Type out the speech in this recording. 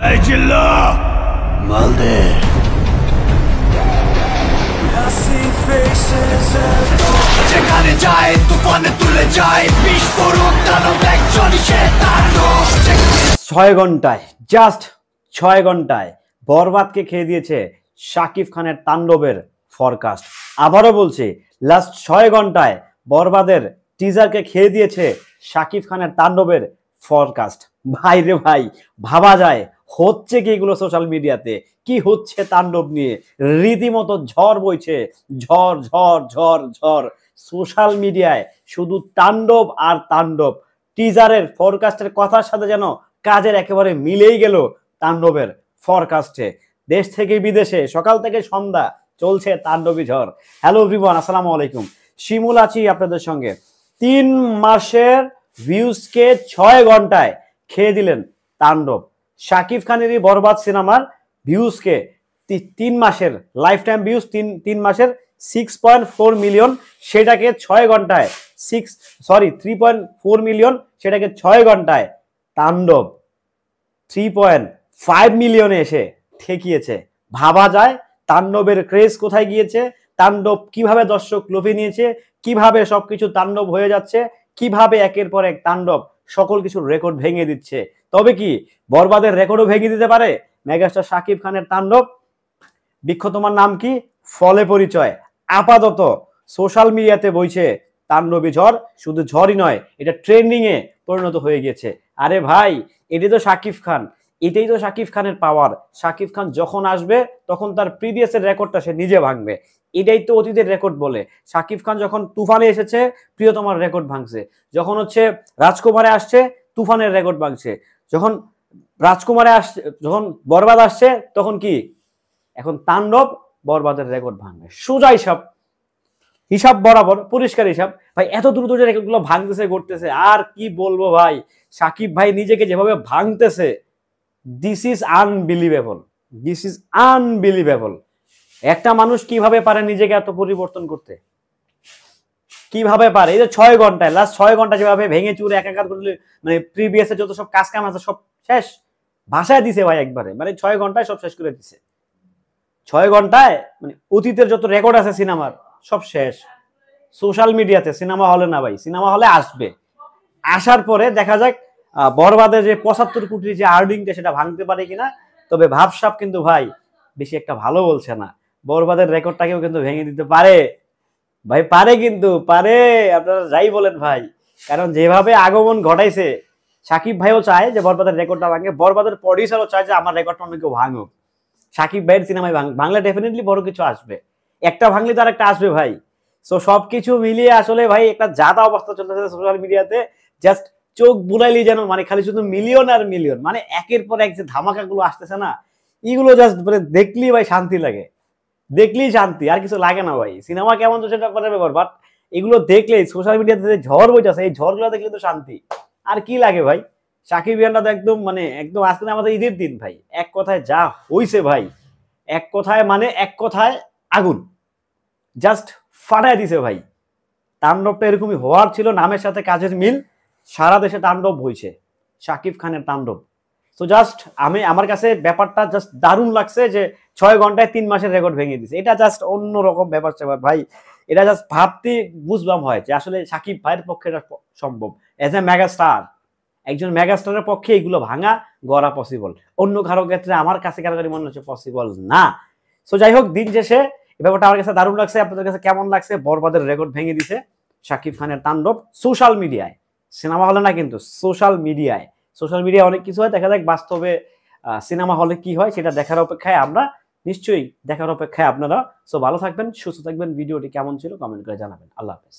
এই চিল্লা মালদে যেখানে যায় তুফানে তুলে যায় বিস্ফোরক দানব একজনই সে তাণ্ডব 6 ঘন্টায় জাস্ট 6 ঘন্টায় বরবাদকে খেয়ে দিয়েছে শাকিব খানের তাণ্ডবের ফরকাস্ট। আবারও বলছি, লাস্ট 6 ঘন্টায় বরবাদের টিজারকে খেয়ে দিয়েছে শাকিব খানের তাণ্ডবের ফরকাস্ট। ভাই রে ভাই, ভাবা যায় হচ্ছে কি এগুলো সোশ্যাল মিডিয়াতে, কি হচ্ছে তাণ্ডব নিয়ে? রীতিমতো ঝড় বইছে, ঝড় ঝড় ঝড় ঝড় সোশ্যাল মিডিয়ায়, শুধু তাণ্ডব আর তাণ্ডব। টিজারের ফরকাস্টের কথার সাথে যেন কাজের একেবারে মিলেই গেল তাণ্ডবের ফরকাস্টে। দেশ থেকে বিদেশে সকাল থেকে সন্ধ্যা চলছে তাণ্ডবী ঝড়। হ্যালো এভরিওয়ান, আসসালামু আলাইকুম। শিমুল আছি আপনাদের সঙ্গে। 3 মাসের ভিউজকে 6 ঘন্টায় খেয়ে দিলেন তাণ্ডব। শাকিব খানেরই বরবাদ সিনেমার ভিউজকে 3 মাসের লাইফ টাইম ভিউজ 3 মাসের 6.4 মিলিয়ন, সেটাকে 6 ঘন্টায় 3.4 মিলিয়ন, সেটাকে 6 ঘন্টায় তাণ্ডব 3.5 মিলিয়নে এসে ঠেকিয়েছে। ভাবা যায় তাণ্ডবের ক্রেজ কোথায় গিয়েছে, তাণ্ডব কিভাবে দর্শক লোভে নিয়েছে, কিভাবে সবকিছু তাণ্ডব হয়ে যাচ্ছে, কিভাবে একের পর এক তাণ্ডব সকল কিছুর রেকর্ড ভেঙে দিচ্ছে। তবে কি বরবাদের রেকর্ডও ভেঙে দিতে পারে মেগাস্টার শাকিব খানের তাণ্ডব? বৃক্ষ তোমার নাম কি, ফলে পরিচয়। আপাতত সোশ্যাল মিডিয়াতে বইছে তাণ্ডবী ঝড়। শুধু ঝড়ই নয়, এটা ট্রেন্ডিং এ পরিণত হয়ে গেছে। আরে ভাই, এটাই তো শাকিব খান, এটাই তো শাকিব খানের পাওয়ার। শাকিব খান যখন আসবে তখন তার প্রিভিয়াসের রেকর্ডটা সে নিজে ভাঙবে। এটাই তো অতীতের রেকর্ড বলে। শাকিব খান যখন তুফানে এসেছে প্রিয়তমার রেকর্ড ভাঙছে, যখন হচ্ছে রাজকুমারে আসছে তুফানের রেকর্ড ভাঙছে, যখন রাজকুমারে আসছে, যখন বরবাদ আসছে তখন কি এখন তাণ্ডব বরবাদের রেকর্ড ভাঙবে। সোজা হিসাব বরাবর, পরিষ্কার হিসাব। ভাই এত দ্রুত যে রেকর্ডগুলো ভাঙতেছে করতেছে, আর কি বলবো ভাই, শাকিব ভাই নিজেকে যেভাবে ভাঙতেছে, this is unbelievable, this is unbelievable. একটা মানুষ কিভাবে পারে নিজেকে এত পরিবর্তন করতে, কিভাবে পারে? এই যে 6 ঘন্টায়, লাস্ট 6 ঘন্টা যেভাবে ভেঙে চুরে একাকার করলে, মানে প্রিভিয়াসে যত সব কাজ কাম আছে সব শেষ, ভাষায় দিছে ভাই একবারে, মানে 6 ঘন্টায় সব শেষ করে দিছে। 6 ঘন্টায় মানে অতীতের যত রেকর্ড আছে সিনেমার সব শেষ সোশ্যাল মিডিয়াতে। সিনেমা হলে না ভাই, সিনেমা হলে আসবে, আসার পরে দেখা যাক বরবাদে যে 75 কোটির যে আর্নিংটা সেটা ভাঙতে পারে কিনা। তবে ভাবসাব কিন্তু ভাই বেশি একটা ভালো বলছে না। বরবাদের রেকর্ডটাকেও কিন্তু ভেঙে দিতে পারে ভাই, পারে, কিন্তু পারে, আপনারা যাই বলেন ভাই। কারণ যেভাবে আগমন ঘটাইছে, সাকিব ভাইও চায় যে বরবাদের রেকর্ডটা ভাঙে, বরবাদের প্রডিউসারও চায় যে আমার রেকর্ডটা অন্য কেউ ভাঙুক। সাকিব ভাইয়ের সিনেমায় ভাঙলে ডেফিনেটলি বড় কিছু আসবে, একটা ভাঙলে তো আর একটা আসবে ভাই। সো সবকিছু মিলিয়ে আসলে ভাই একটা জাতা অবস্থা চলতেছে সোশ্যাল মিডিয়াতে। জাস্ট চোখ বুলাইলি যেন মানে খালি শুধু মিলিয়ন আর মিলিয়ন, মানে একের পর এক যে ধামাকাগুলো আসতেছে না, এগুলো জাস্ট মানে দেখলেই ভাই শান্তি লাগে, দেখলেই শান্তি, আর কিছু লাগে না ভাই। সিনেমা কেমন তো সেটা পরে ব্যাপার, বাট এগুলো দেখলেই সোশ্যাল মিডিয়াতে যে ঝড় বইতেছে, এই ঝড়গুলো দেখলে তো শান্তি, আর কি লাগে ভাই। সাকিব ইয়ানরা তো একদম মানে একদম আজকে আমাদের ঈদের দিন ভাই, এক কথায় যা হইছে ভাই, এক কথায় মানে এক কথায় আগুন, জাস্ট ফাটায় দিছে ভাই। তাণ্ডবটা এরকমই হওয়ার ছিল, নামের সাথে কাজের মিল, সারা দেশে তাণ্ডব হয়েছে শাকিব খানের তাণ্ডব। তো জাস্ট আমার কাছে ব্যাপারটা জাস্ট দারুণ লাগছে যে 6 ঘন্টায় 3 মাসের রেকর্ড ভেঙে দিছে। এটা জাস্ট অন্যরকম ব্যাপার স্যাপার ভাই। এটা জাস্ট ভাবতে বুঝলাম হয় যে আসলে শাকিব ভাইয়ের পক্ষে এটা সম্ভব। এজ এ মেগাস্টার, একজন মেগাস্টারের পক্ষে এগুলো ভাঙা গড়া পসিবল, অন্য কারো ক্ষেত্রে আমার কাছে কারো মনে হচ্ছে পসিবল না। সো যাই হোক, দিন শেষে এই ব্যাপারটা আমার কাছে দারুণ লাগছে। আপনাদের কাছে কেমন লাগছে? বরবাদের রেকর্ড ভেঙে দিছে শাকিব খানের তাণ্ডব সোশ্যাল মিডিয়ায়, সিনেমা হলে না কিন্তু সোশ্যাল মিডিয়ায়। সোশ্যাল মিডিয়ায় অনেক কিছু হয়, দেখা যাক বাস্তবে সিনেমা হলে কি হয়, সেটা দেখার অপেক্ষায় আমরা, নিশ্চয়ই দেখার অপেক্ষায় আপনারা। সো ভালো থাকবেন, সুস্থ থাকবেন। ভিডিওটি কেমন ছিল কমেন্ট করে জানাবেন। আল্লাহ হাফেজ।